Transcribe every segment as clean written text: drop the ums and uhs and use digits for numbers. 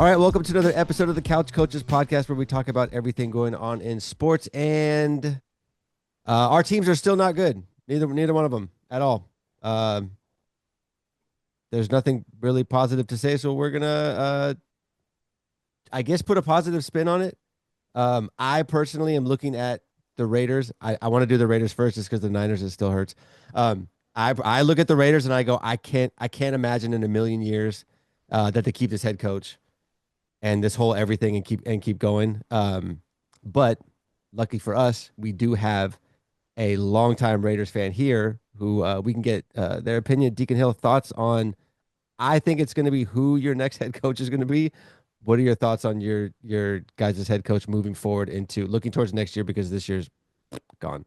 All right, welcome to another episode of the Couch Coaches podcast where we talk about everything going on in sports. And our teams are still not good. Neither one of them at all. Um there's nothing really positive to say, so we're gonna I guess put a positive spin on it. I personally am looking at the Raiders. I want to do the Raiders first just because the Niners it still hurts. I look at the Raiders and I go, I can't imagine in a million years that they keep this head coach and this whole everything and keep going. But lucky for us, we do have a longtime Raiders fan here who we can get their opinion. Deacon Hill, thoughts on? I think it's going to be who your next head coach is going to be. What are your thoughts on your guys' head coach moving forward into looking towards next year because this year's gone?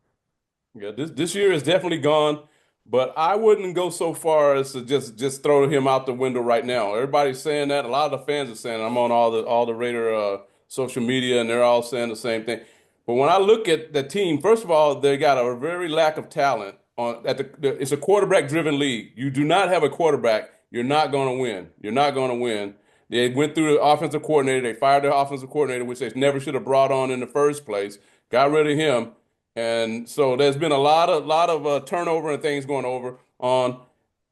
Yeah, this year is definitely gone, but I wouldn't go so far as to just throw him out the window right now. Everybody's saying that. A lot of the fans are saying it. I'm on all the Raider social media, and they're all saying the same thing. But when I look at the team, first of all, they got a very lack of talent on it's a quarterback-driven league. You do not have a quarterback, you're not going to win. You're not going to win. They went through the offensive coordinator. They fired their offensive coordinator, which they never should have brought on in the first place. Got rid of him. And so there's been a lot of turnover and things going over on.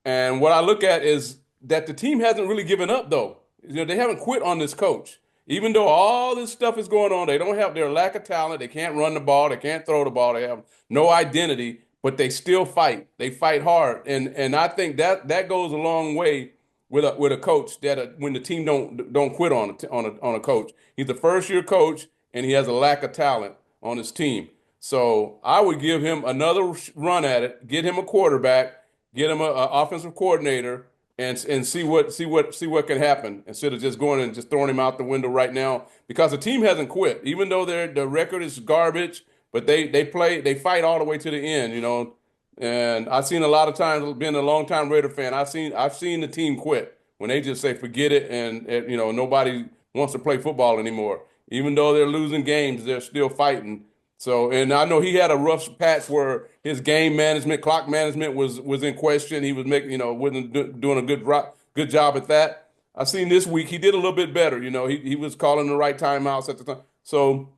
And what I look at is that the team hasn't really given up though. They haven't quit on this coach. Even though all this stuff is going on, they don't have their lack of talent. They can't run the ball. They can't throw the ball. They have no identity, but they still fight. They fight hard. And I think that goes a long way with a coach that when the team don't quit on a coach. He's a first year coach and he has a lack of talent on his team. So I would give him another run at it, get him a quarterback, get him a offensive coordinator, and see what can happen instead of just going and just throwing him out the window right now because the team hasn't quit, even though the record is garbage, but they fight all the way to the end. And I've seen a lot of times, being a longtime Raider fan, I've seen the team quit when they just say forget it and nobody wants to play football anymore. Even though they're losing games, they're still fighting. So, and I know he had a rough patch where his game management, clock management was in question. He was wasn't doing a good job at that. I seen this week he did a little bit better. He was calling the right timeouts at the time. So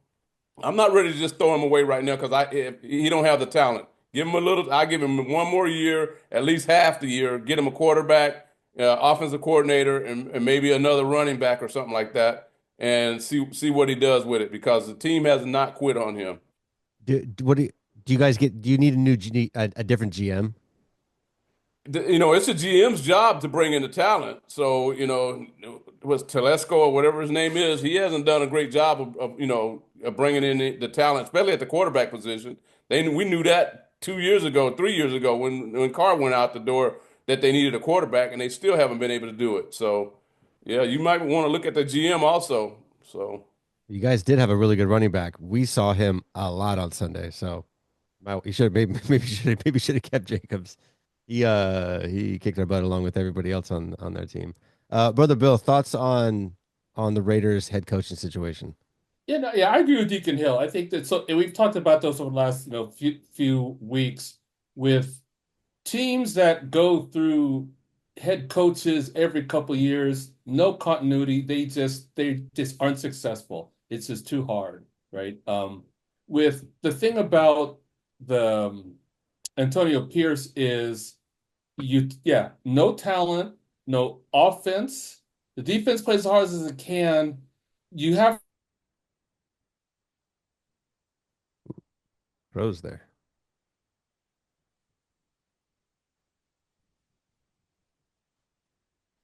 I'm not ready to just throw him away right now because if he don't have the talent. Give him a little. I give him one more year, at least half the year. Get him a quarterback, offensive coordinator, and maybe another running back or something like that, and see what he does with it because the team has not quit on him. What do you guys get? Do you need a different GM? It's a GM's job to bring in the talent. So, was Telesco or whatever his name is, he hasn't done a great job of bringing in the talent, especially at the quarterback position. We knew that 2 years ago, 3 years ago when Carr went out the door that they needed a quarterback, and they still haven't been able to do it. So, yeah, you might want to look at the GM also. So, You guys did have a really good running back. We saw him a lot on Sunday, so you should have maybe should have kept Jacobs. He kicked our butt along with everybody else on their team. Brother Bill, thoughts on the Raiders head coaching situation? Yeah, no, yeah, I agree with Deacon Hill. I think that and we've talked about those over the last few weeks with teams that go through head coaches every couple of years, no continuity. They just aren't successful. It's just too hard, right? With the thing about the Antonio Pierce is no talent, no offense. The defense plays as hard as it can. You have Pros there.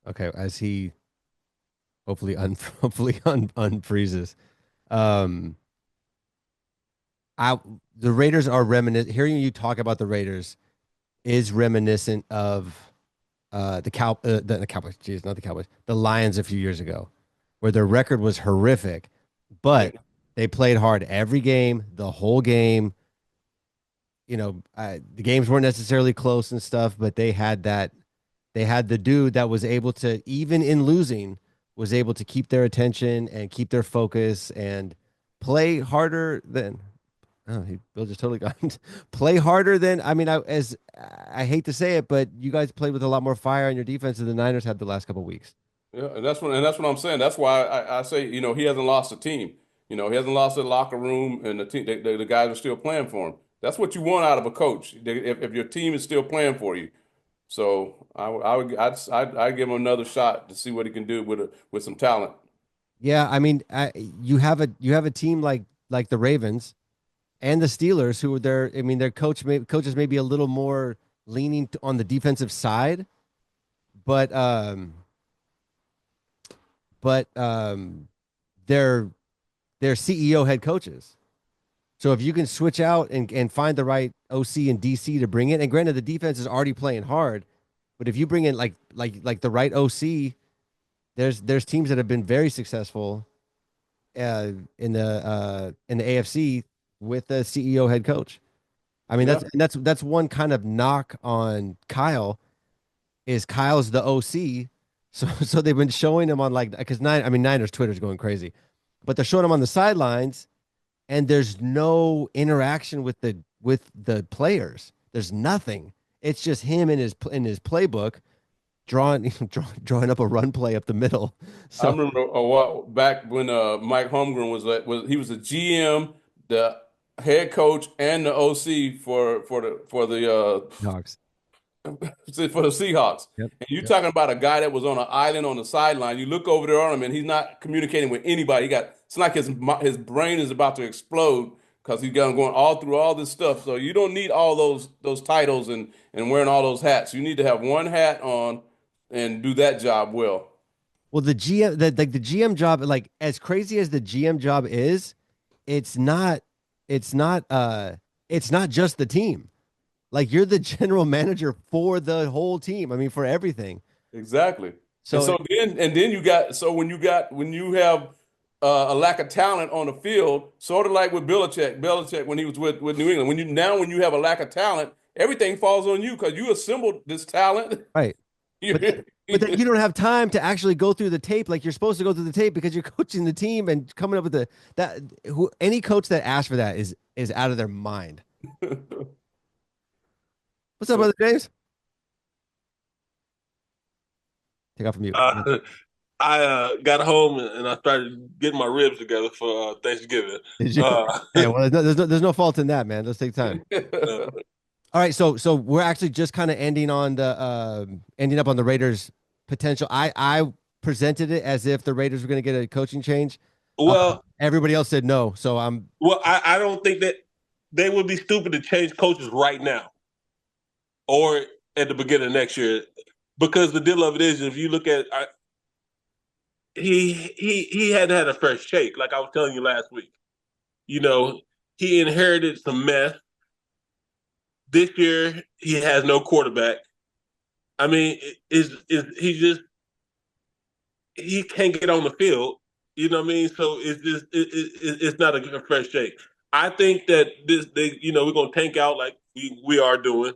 Okay, as he hopefully unfreezes. Um, I the Raiders are reminiscent. Hearing you talk about the Raiders is reminiscent of the Cowboys. Geez, not the Cowboys. The Lions a few years ago, where their record was horrific, but they played hard every game, the whole game. The games weren't necessarily close and stuff, but they had the dude that was able to, even in losing, was able to keep their attention and keep their focus and play harder than. Oh, Bill just totally got play harder than. I mean, I hate to say it, but you guys played with a lot more fire on your defense than the Niners had the last couple of weeks. Yeah, and that's what I'm saying. That's why I say, he hasn't lost a team. He hasn't lost the locker room, and the team, the guys are still playing for him. That's what you want out of a coach. If your team is still playing for you. So I'd give him another shot to see what he can do with some talent. Yeah, I mean, you have a team like the Ravens and the Steelers who are their I mean their coaches may be a little more leaning on the defensive side, but but they're CEO head coaches. So if you can switch out and find the right OC and DC to bring in, and granted the defense is already playing hard, but if you bring in like the right OC, there's teams that have been very successful in the AFC with the CEO head coach. I mean Yeah, that's one kind of knock on Kyle is Kyle's the OC. So they've been showing him on like because Niners Twitter's going crazy, but they're showing him on the sidelines and there's no interaction with the players. There's nothing. It's just him in his playbook drawing drawing up a run play up the middle. I So remember a while back when Mike Holmgren he was the GM, the head coach, and the OC dogs. for the Seahawks. Yep. And you're Yep. talking about a guy that was on an island on the sideline. You look over there on him, and he's not communicating with anybody. It's like his brain is about to explode because he's going all through all this stuff. So you don't need all those titles and wearing all those hats. You need to have one hat on and do that job well. Well, the GM job, like as crazy as the GM job is, it's not, it's not, it's not just the team. Like you're the general manager for the whole team. I mean, for everything. Exactly. And So so then when you have a lack of talent on the field, sort of like with Belichick when he was with New England. When you have a lack of talent, everything falls on you because you assembled this talent. right, but then, but then you don't have time to actually go through the tape like you're supposed to go through the tape because you're coaching the team and coming up with any coach that asks for that is out of their mind. What's up, So brother James? Take off from mute. Uh, I got home and I started getting my ribs together for Thanksgiving. Did you? Uh, Hey, well, there's no fault in that, man. Let's take time. uh, All right, so we're actually just kind of ending up on the Raiders potential. I presented it as if the Raiders were going to get a coaching change. well, Everybody else said no, so I'm I don't think that they would be stupid to change coaches right now or at the beginning of next year because the deal of it is if you look at he hadn't had a fresh shake like I was telling you last week. You know, he inherited some mess. This year he has no quarterback. I mean, is he just he can't get on the field. You know what I mean? So it's just it's not a fresh shake. I think that we're gonna tank out like we are doing,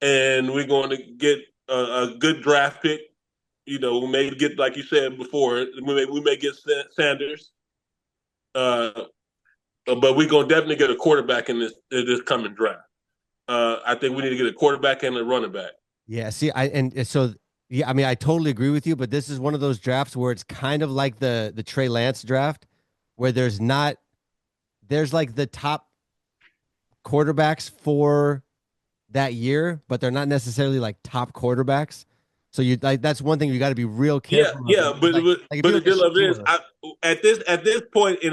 and we're going to get a good draft pick. We may get like you said before, we may get Sanders, uh, but we're gonna definitely get a quarterback in this coming draft. I think we need to get a quarterback and a running back. yeah. See, so yeah. I mean, I totally agree with you, but this is one of those drafts where it's kind of like the Trey Lance draft, where there's like the top quarterbacks for that year, but they're not necessarily like top quarterbacks. So you like that's one thing you got to be real Yeah, careful of. yeah, but Like if but you the look at deal of it is, Shador, at this point in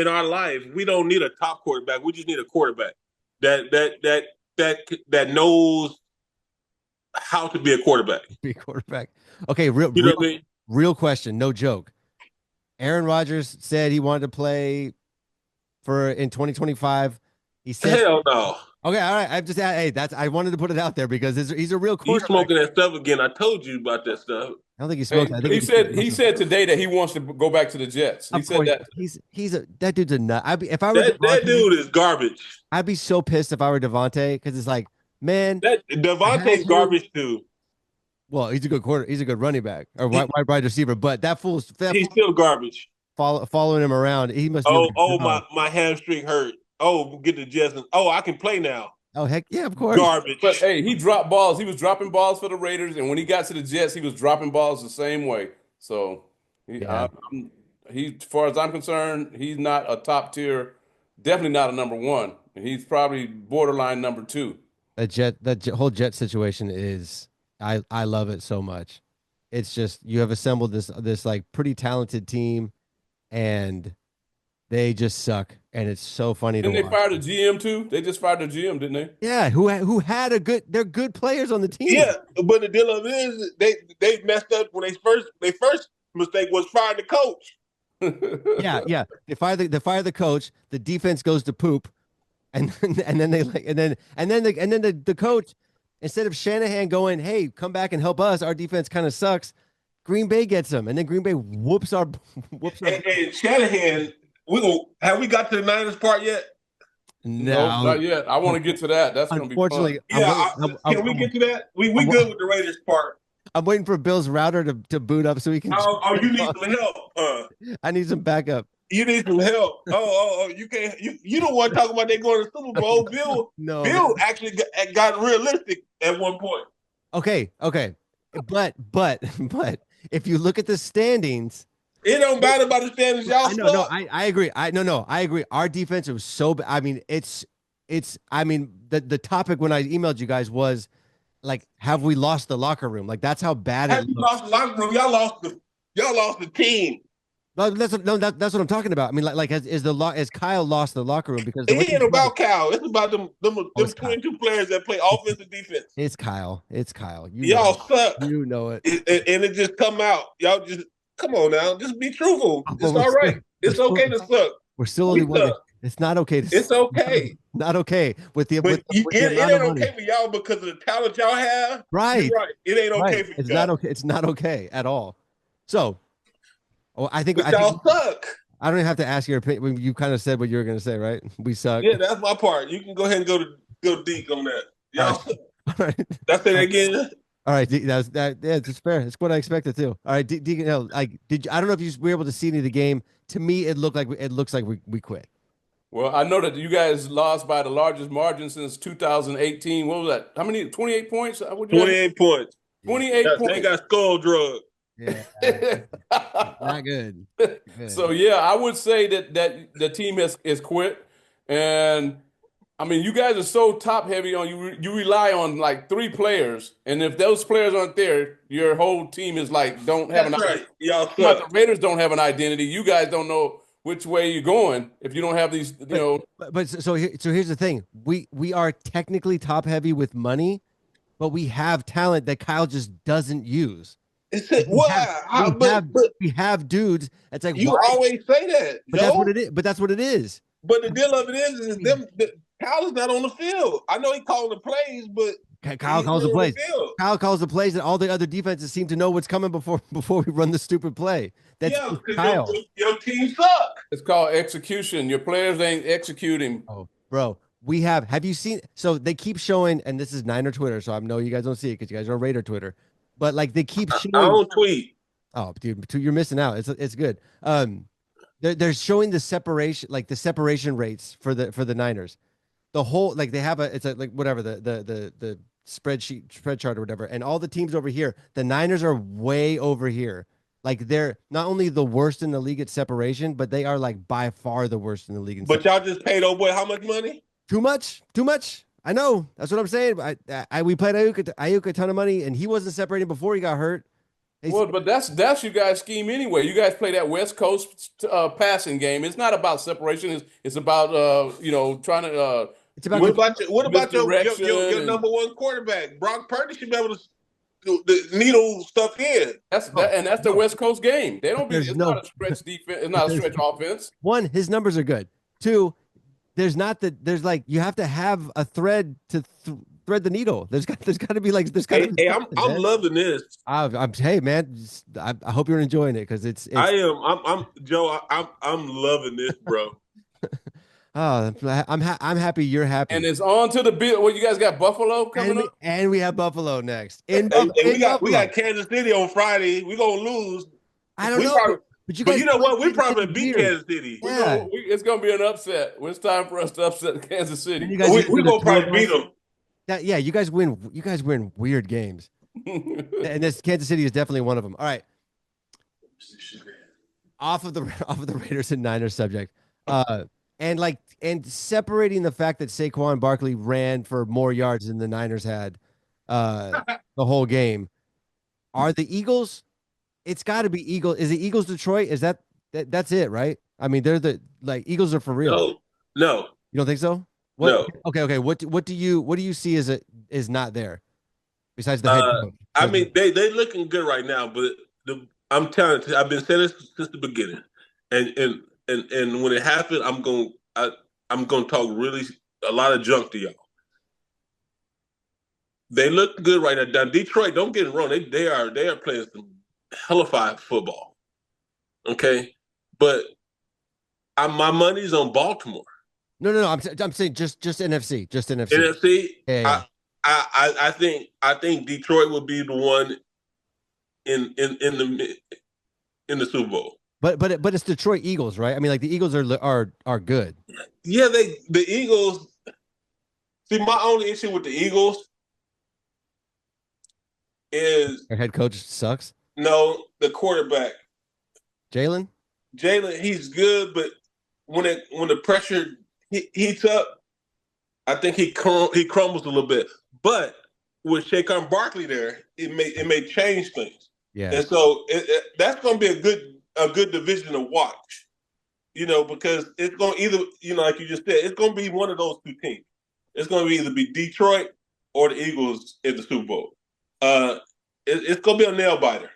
our life, we don't need a top quarterback. We just need a quarterback that knows how to be a quarterback. be quarterback. Okay, real You know real what I mean? real question, no joke. Aaron Rodgers said he wanted to play for in 2025. He said, Hell no. "Okay, all right." Hey, I wanted to put it out there because he's a real He's quarterback. smoking that stuff again. I told you about that stuff. I don't think he smokes. Hey, I think he he just said he said today that he wants to go back to the Jets. He of said course, that. that dude's a nut. If I were That Devontae, dude is garbage. I'd be so pissed if I were Devontae because it's like, man, That I had Devontae's you. garbage too. Well, he's a good he's a good running back or wide receiver, but that He's fool still garbage. following him around, he must be Oh, like, oh, no. my hamstring hurt. Oh, get the Jets. Oh, I can play now. Oh heck yeah, of course. But Garbage. hey, he dropped balls. He was dropping balls for the Raiders, and when he got to the Jets, he was dropping balls the same way. So Yeah, as far as I'm concerned, he's not a top tier, definitely not a number one. And he's probably borderline number two. whole jet situation is I love it so much. It's just you have assembled this like pretty talented team, and they just suck, and it's so funny to Didn't they watch. fire the GM too? They just fired the GM, didn't they? Yeah, who had a good? They're good players on the Yeah, team. but the deal of it is they messed up when they first mistake was firing the coach. Yeah, yeah. They fire the coach. The defense goes to poop, and and then they like and then the coach, instead of Shanahan going, hey, come back and help us, our defense kind of sucks. Green Bay gets them, and then Green Bay whoops our whoops our. And Shanahan, have we got to the Niners part yet? Nope, No, not yet. I want to get to that. That's going to be fun. unfortunately, Yeah, can we get to that? We good with the Raiders part. I'm waiting for Bill's router to boot up so he can. You need some help. I need some backup. You need some help. You can't. You don't want to talk about they going to the Super Bowl. No, Bill actually got realistic at one point. okay, but if you look at the standings, It don't matter about the standings. Y'all I know, no, suck. I agree. I agree. Our defense was so bad. I mean, I mean, the topic when I emailed you guys was like, have we lost the locker room? Like that's how bad it Have you looked. lost the locker room? Y'all lost the team. No, that's what I'm talking about. I mean, like has Kyle lost the locker room because the way It ain't about Cal. It's about them it's Kyle. 22 players that play offense and defense. It's Kyle. It's Kyle. Y'all suck. You know it. And it just come out. Y'all just come on now. Just be truthful. It's But we're all right. It's still- okay to suck. We're still only We one. suck. It's not okay to. It's okay. Not okay with the But with the it amount ain't of money. okay for y'all because of the talent y'all have. Right. You're right. It ain't okay Right. for It's y'all. not okay. It's not okay at all. So, I think But y'all suck. I don't even have to ask your opinion. You kind of said what you were going to say, right? We suck. Yeah, that's my part. You can go ahead and go deep on that. Y'all suck. All right. Did I say that again? All right. That. Yeah, it's fair. It's what I expected too. All right. Deacon Hill, like, I don't know if you were able to see any of the game. To me, it looks like we quit. Well, I know that you guys lost by the largest margin since 2018. What was that? How many? 28 points? What'd you have? 28 points. 28 They points. got skull drug. Yeah. Not good. So yeah, I would say that the team is quit, and I mean you guys are so top heavy on you rely on like three players, and if those players aren't there, your whole team is like don't have That's an right. Y'all but suck. the Raiders don't have an identity. You guys don't know which way you're going if you don't have these. So here's the thing. We are technically top heavy with money, but we have talent that Kyle just doesn't use. We have dudes. It's like You always say that, but Joe. that's what it is. But that's what it is. But the deal of it is Kyle is not on the field. I know he calling the plays, but Kyle calls the not on plays. field. Kyle calls the plays, and all the other defenses seem to know what's coming before we run the stupid play. That's because Kyle. your team suck. It's called execution. Your players ain't executing. Oh, bro, have you seen? So they keep showing, and this is Niner Twitter, so I know you guys don't see it because you guys are on Raider Twitter, but like they keep showing. I don't tweet. Oh, dude, you're missing out. It's good. They're showing the separation rates for the Niners. The whole like they have like whatever the spread chart or whatever, and all the teams over here, the Niners are way over here. Like they're not only the worst in the league at separation, but they are like by far the worst in the league. But y'all just paid old boy how much money? Too much. I know. That's what I'm saying. We played Ayuk a ton of money, and he wasn't separating before he got hurt. Well, but that's you guys' scheme anyway. You guys play that West Coast passing game. It's not about separation. It's about trying to. It's about What about your misdirection number one quarterback? Brock Purdy should be able to do the needle stuff in. That's the West Coast game. They don't be. There's It's no- not a stretch defense. It's not a stretch offense. one, his numbers are good. Two, there's like you have to have a thread to thread the needle. There's got to be like Hey, I'm loving this. Hey man, I hope you're enjoying it because it's I am. I'm Joe. I'm loving this, bro. oh I'm happy you're happy. And it's on to the bill. Well, you guys got Buffalo coming up. And we have Buffalo next. In We Buffalo. got Kansas City on Friday. We gonna lose. I don't We know. probably- But you know what? We Kansas probably City beat here. Kansas City. Yeah. It's gonna be an upset. It's time for us to upset Kansas City. You guys We gonna probably beat them. Yeah, you guys win weird games. And this Kansas City is definitely one of them. All right. off of the off of the Raiders and Niners subject. And separating the fact that Saquon Barkley ran for more yards than the Niners had the whole game. Are the Eagles? It's got to be Eagle. Is it Eagles Detroit? Is that's it, right? I mean, they're the Eagles are for real. No. You don't think so? What? No. Okay. What do you see as it is not there besides the head coach? I mean, they looking good right now, but I'm telling you, I've been saying this since the beginning, and when it happened, I'm gonna talk really a lot of junk to y'all. They look good right now. Detroit, don't get it wrong, they are playing some hellified football. Okay, but my money's on Baltimore. No. I'm saying just NFC, just NFC. NFC. Yeah. I think Detroit will be the one in the Super Bowl. But it's Detroit Eagles, right? I mean, like the Eagles are good. Yeah, the Eagles. See, my only issue with the Eagles is Their head coach sucks. no, the quarterback. Jalen, He's good, but when the pressure heats up, I think he crumbles a little bit. But with Saquon Barkley there, it may change things. yeah. And so that's going to be a good division to watch. Because it's going to either, like you just said, it's going to be one of those two teams. It's going to either be Detroit or the Eagles in the Super Bowl. It's going to be a nail biter.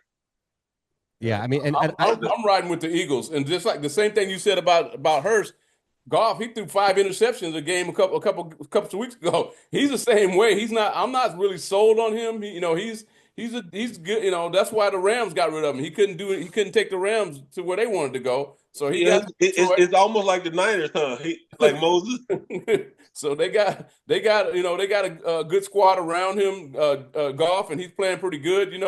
Yeah, I mean, and I'm riding with the Eagles, and just like the same thing you said about Hurst, Goff, he threw 5 interceptions a game a couple of weeks ago. He's the same way. I'm not really sold on him. He's good. That's why the Rams got rid of him. He couldn't do it. He couldn't take the Rams to where they wanted to go. So it's almost like the Niners, huh? Like Moses. So they got a good squad around him, Goff, and he's playing pretty good,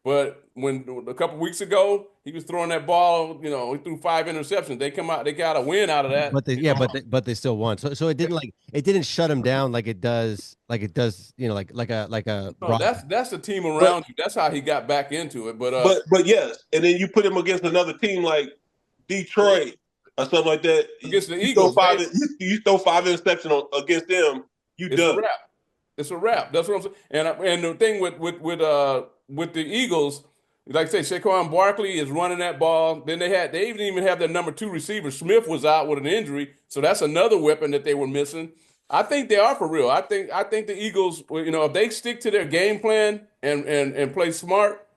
but when a couple weeks ago he was throwing that ball, he threw 5 interceptions. They got a win out of that. but they still won. So it didn't shut him down like it does, like a No, that's the team around you. That's how he got back into it. But yes, and then you put him against another team like Detroit or something like that. Against the Eagles, you throw 5 interceptions against them, it's done. A wrap. It's a wrap. That's what I'm saying. And the thing with the Eagals, like I say, Saquon Barkley is running that ball. Then they didn't even have their number 2 receiver. Smith was out with an injury, so that's another weapon that they were missing. I think they are for real. I think the Eagles, if they stick to their game plan and play smart,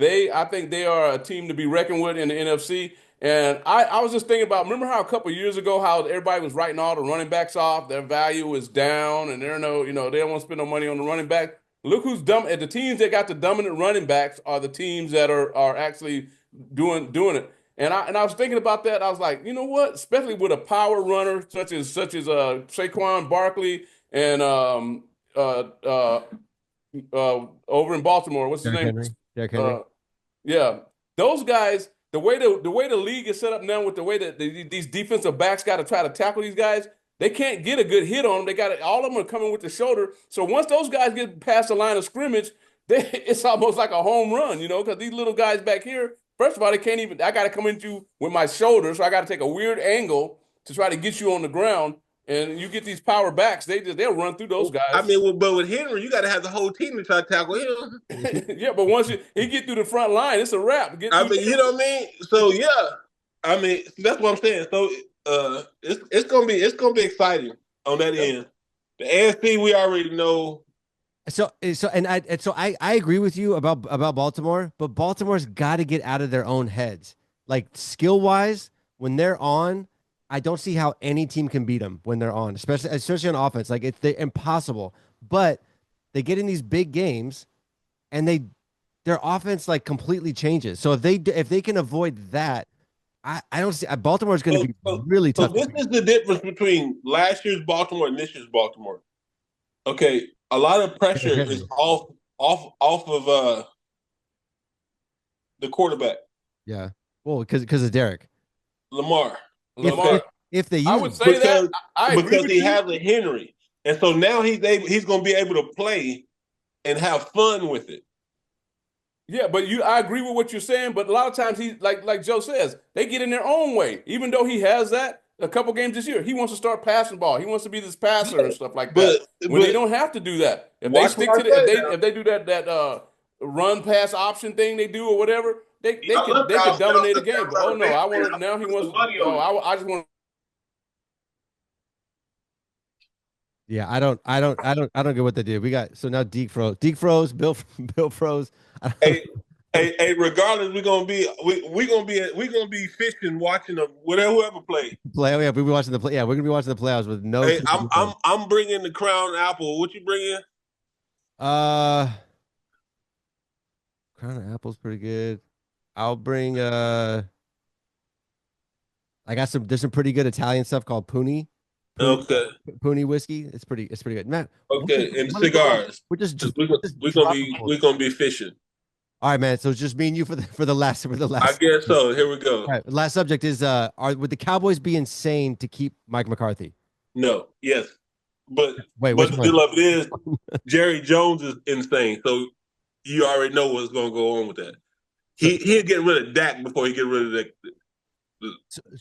I think they are a team to be reckoned with in the NFC. And I was just thinking about, remember how a couple of years ago how everybody was writing all the running backs off, their value is down, and they don't want to spend no money on the running back. Look who's dumb. The teams that got the dominant running backs are the teams that are actually doing it. And I was thinking about that. I was like, you know what? Especially with a power runner such as Saquon Barkley and over in Baltimore, what's his name? Derrick Henry. Yeah, those guys. The way the league is set up now, with the way that these defensive backs got to try to tackle these guys, they can't get a good hit on them. They got all of them are coming with the shoulder. So once those guys get past the line of scrimmage, it's almost like a home run, because these little guys back here, first of all, they can't even. I got to come into you with my shoulder, so I got to take a weird angle to try to get you on the ground. And you get these power backs, they'll run through those guys. I mean, but with Henry, you got to have the whole team to try to tackle him. Yeah, but once he get through the front line, it's a wrap. I mean, you know what I mean? So yeah, I mean that's what I'm saying. So it's gonna be exciting on that end. The AFC we already know. So I agree with you about Baltimore, but Baltimore's got to get out of their own heads. Like skill wise, when they're on, I don't see how any team can beat them when they're on, especially on offense. Like they're impossible. But they get in these big games, and their offense like completely changes. So if they can avoid that, I don't see Baltimore's going to be really tough. So this is the difference between last year's Baltimore and this year's Baltimore. Okay, a lot of pressure is off of the quarterback. Yeah, well, because of Derek Lamar. If they use I would say that because he has a Henry, and so now he's going to be able to play and have fun with it. Yeah, but I agree with what you're saying, but a lot of times he like Joe says, they get in their own way. Even though he has that a couple games this year, he wants to start passing the ball. He wants to be this passer and stuff like that. When they But don't have to do that. If they watch what stick I to say now. if they do that run pass option thing they do or whatever, I love they could Kyle dominate a game. But oh no, I man. want to now he Put some wants money oh on it. I just want Yeah, I don't get what they did. We got so now Deke froze, Bill froze. I don't Hey, hey, regardless, we're gonna be fishing, watching whoever play. play. Oh, yeah, we'll be watching the play. Yeah, we're gonna be watching the playoffs with no Hey, TV time. I'm bringing the Crown Apple. What you bringing? Uh, Crown of Apple's pretty good. I'll bring I got there's some pretty good Italian stuff called Okay, Puni whiskey. It's pretty good. Man, okay, and what is going on? cigars. We're just 'Cause we're just we're gonna dropping be balls. we're gonna be fishing. All right, man. So it's just me and you for the I last. guess so. Here we go. All right, last subject is are would the Cowboys be insane to keep Mike McCarthy? No, yes, but Wait, which the one? deal of it is Jerry Jones is insane. So you already know what's gonna go on with that. So He'll get rid of Dak before he get rid of that.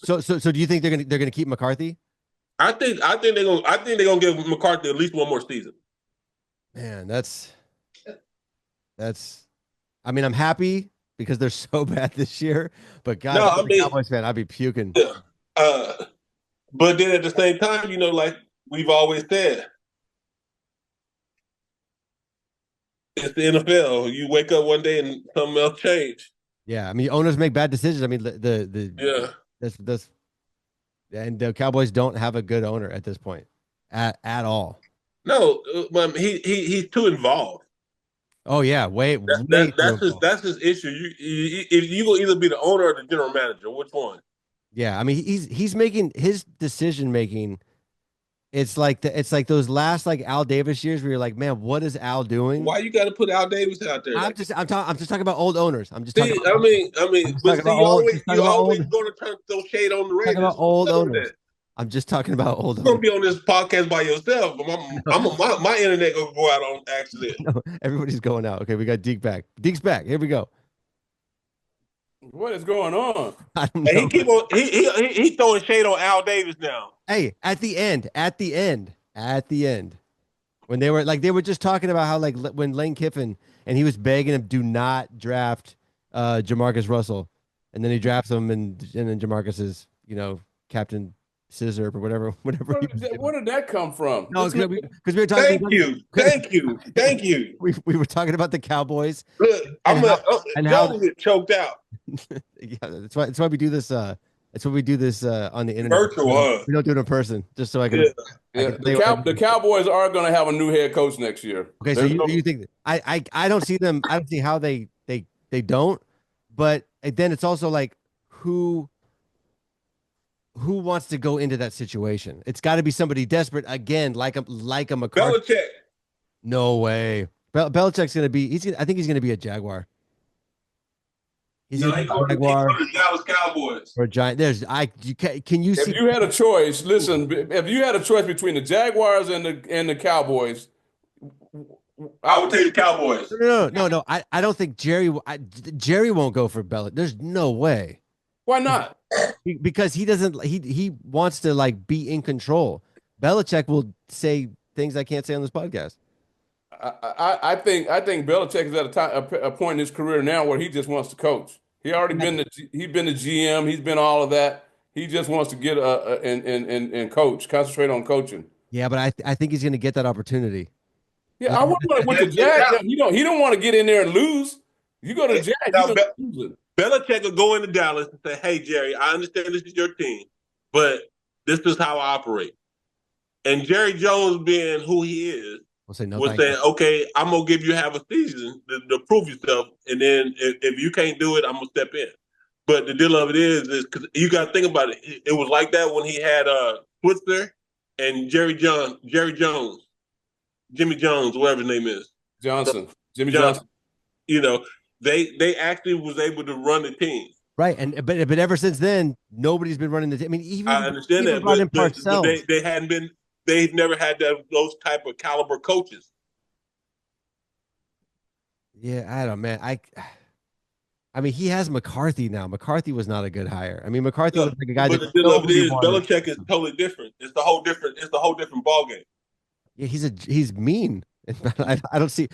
so do you think they're gonna keep McCarthy? I think they're gonna give McCarthy at least one more season. Man, that's. I mean, I'm happy because they're so bad this year. But God, No, if I I was a mean, Cowboys fan, I'd be puking. yeah. But then at the same time, like we've always said, it's the NFL. You wake up one day and something else changed. Yeah, I mean, owners make bad decisions. I mean, Yeah. that's and the Cowboys don't have a good owner at this point, at all. No, he's too involved. Oh yeah, way too involved. That's his issue. If you will either be the owner or the general manager, which one? Yeah, I mean, he's making his decision making. It's like those last like Al Davis years where you're like, man, what is Al doing? Why you got to put Al Davis out there? I'm just talking about old owners. I'm just talking. See, About, I'm just but talking see, about old. Just you talking about always old. going to throw shade on the Talking about Raiders. old Know owners. that. I'm just talking about old You're gonna owners. be on this podcast by yourself. But my internet gonna go out on accident. No, everybody's going out. Okay, we got Deke back. Deke's back. Here we go. what is going on? I don't And know. he keep on he throwing shade on Al Davis now. Hey, at the end, when they were just talking about how like when Lane Kiffin and he was begging him, do not draft Jamarcus Russell, and then he drafts him, and then Jamarcus is Captain Scissor or whatever he was Where doing. did that come from? No, because we were talking. Thank you. We were talking about the Cowboys Look, and how Jones get choked out. yeah, that's why we do this. That's why we do this on the internet. Virtual, huh? We don't do it in person, just so I can. Yeah. Yeah, can say what the Cowboys are going to have a new head coach next year. Okay, so you think I don't see them. I don't see how they don't. But then it's also like who wants to go into that situation? It's got to be somebody desperate again, like a McCarthy. Belichick. No way. Belichick's gonna be. I think he's gonna be a Jaguar. He's No, gonna he be a going to Jaguar the Dallas Cowboys. or a Giant. Can you see? If you had a choice, listen, if you had a choice between the Jaguars and the Cowboys, I would take the Cowboys. No. I don't think Jerry won't go for Belichick. There's no way. why not? Because he doesn't. He wants to like be in control. Belichick will say things I can't say on this podcast. I think Belichick is at a point in his career now where he just wants to coach. He already he's been the GM, he's been all of that. He just wants to get and coach, concentrate on coaching. Yeah, but I think he's going to get that opportunity. Yeah, I wouldn't want to with the Jags. He don't want to get in there and lose. You go to the Jags, Now, you're gonna lose it. Belichick will go into Dallas and say, "Hey Jerry, I understand this is your team, but this is how I operate." And Jerry Jones, being who he is, We'll say no. was saying, "Okay, I'm gonna give you half a season to prove yourself, and then if you can't do it, I'm gonna step in." But the deal of it is because you got to think about it. It was like that when he had Switzer and Jimmy Jones, whatever his name is, Jimmy Johnson. You know, they actually was able to run the team. Right, but ever since then, nobody's been running the team. I mean, I understand that, brought in but Parcells. they hadn't been. They've never had those type of caliber coaches. Yeah, I don't, man. I mean, he has McCarthy now. McCarthy was not a good hire. I mean, McCarthy No, was like a guy but that the deal of it nobody is wanted. Belichick is totally different. It's the whole different. It's the whole different ball game. Yeah, he's mean. I don't see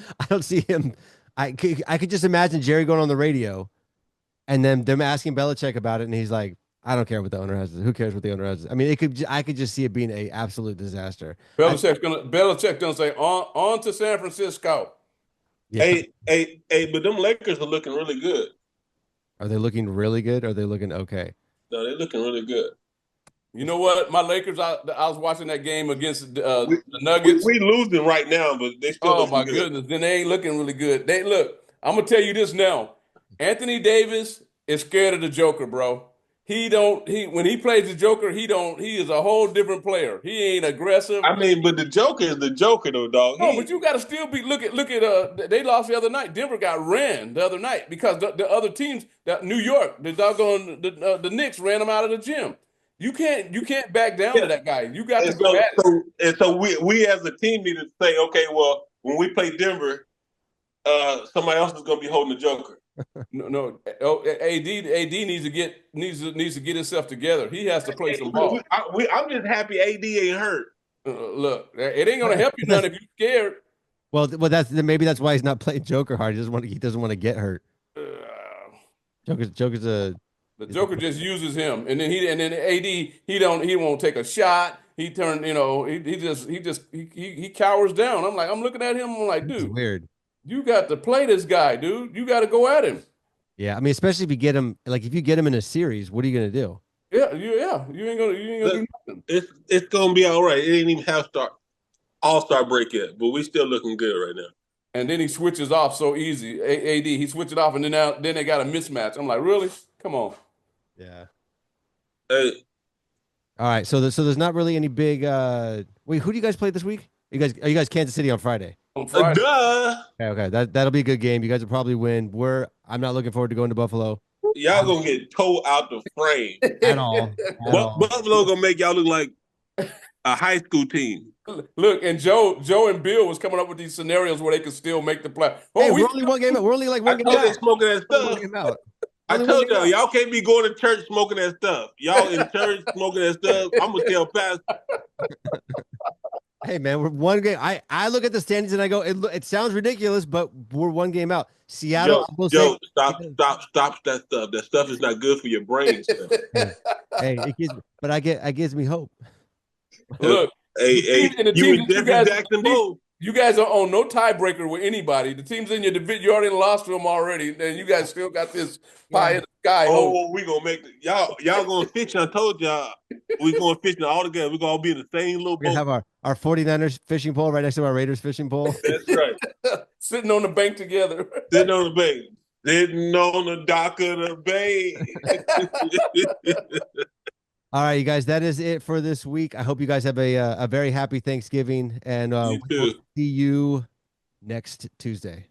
him. I could just imagine Jerry going on the radio and then them asking Belichick about it, and he's like, I don't care what the owner has. Who cares what the owner has? I mean, I could just see it being a absolute disaster. I Belichick's gonna say on to San Francisco. Yeah. But them Lakers are looking really good. Are they looking really good? Or are they looking okay? No, they're looking really good. You know what? My Lakers. I was watching that game against We, the Nuggets. we losing right now, but they still Oh looking my good. goodness! Then they ain't looking really good. They look. I'm gonna tell you this now. Anthony Davis is scared of the Joker, bro. He don't. He when he plays the Joker, he don't. He is a whole different player. He ain't aggressive. I mean, but the Joker is the Joker, though, dog. No, but you got to still be look at they lost the other night. Denver got ran the other night because the other teams that New York the doggone the Knicks ran them out of the gym. You can't back down to Yeah. that guy. You got to And go at it. so we as a team need to say, okay, well, when we play Denver, somebody else is going to be holding the Joker. No, no. Oh, AD needs to get himself together. He has to play some ball. I'm just happy AD ain't hurt. Look, it ain't gonna help you none if you're scared. Well, that's maybe that's why he's not playing Joker hard. He doesn't want to get hurt. Uh, Joker's a the Joker just uses him, and then AD he won't take a shot. He turned he cowers down. I'm looking at him. I'm like, it's dude, weird. you got to play this guy, dude. You got to go at him. Yeah, I mean, especially if you get him if you get him in a series, what are you gonna do? Yeah. You ain't gonna do nothing. It's going to be all right. It ain't even half all-star break yet, but we still looking good right now. And then he switches off so easy. AD he switches off, and then they got a mismatch. I'm like, really? Come on. Yeah. Hey, All right. So there's not really any big. Wait, who do you guys play this week? Are you guys Kansas City on Friday? On Friday. duh. Okay. That'll be a good game. You guys will probably win. I'm not looking forward to going to Buffalo Y'all going to get towed out the frame. at all. At all. Buffalo going to make y'all look like a high school team. Look, and Joe and Bill was coming up with these scenarios where they could still make the play. Hey, we're only one game out. We're only like one I game told they out. smoking that Only one stuff. game out. I Only told one game out. y'all can't be going to church smoking that stuff. Y'all in church smoking that stuff. I'm gonna tell Pastor. Hey man, we're one game. I look at the standings and I go, it sounds ridiculous, but we're one game out. Seattle, I will Joe, say, stop that stuff. That stuff is not good for your brain. hey, it gives me hope. Look, Hey, and the you teams and that you Jeffrey guys, Jackson both. you guys are on no tiebreaker with anybody. The teams in your division, you already lost to them already, and you guys still got this pie in the sky. Oh, we gonna make y'all going fishing. I told y'all we going fishing all together. We're gonna all be in the same little We're gonna boat. have our 49ers fishing pole right next to our Raiders fishing pole. That's right. Sitting on the bank together. Sitting on the bay. Sitting on the dock of the bay. All right, you guys, that is it for this week. I hope you guys have a very happy Thanksgiving, and You we'll too. see you next Tuesday.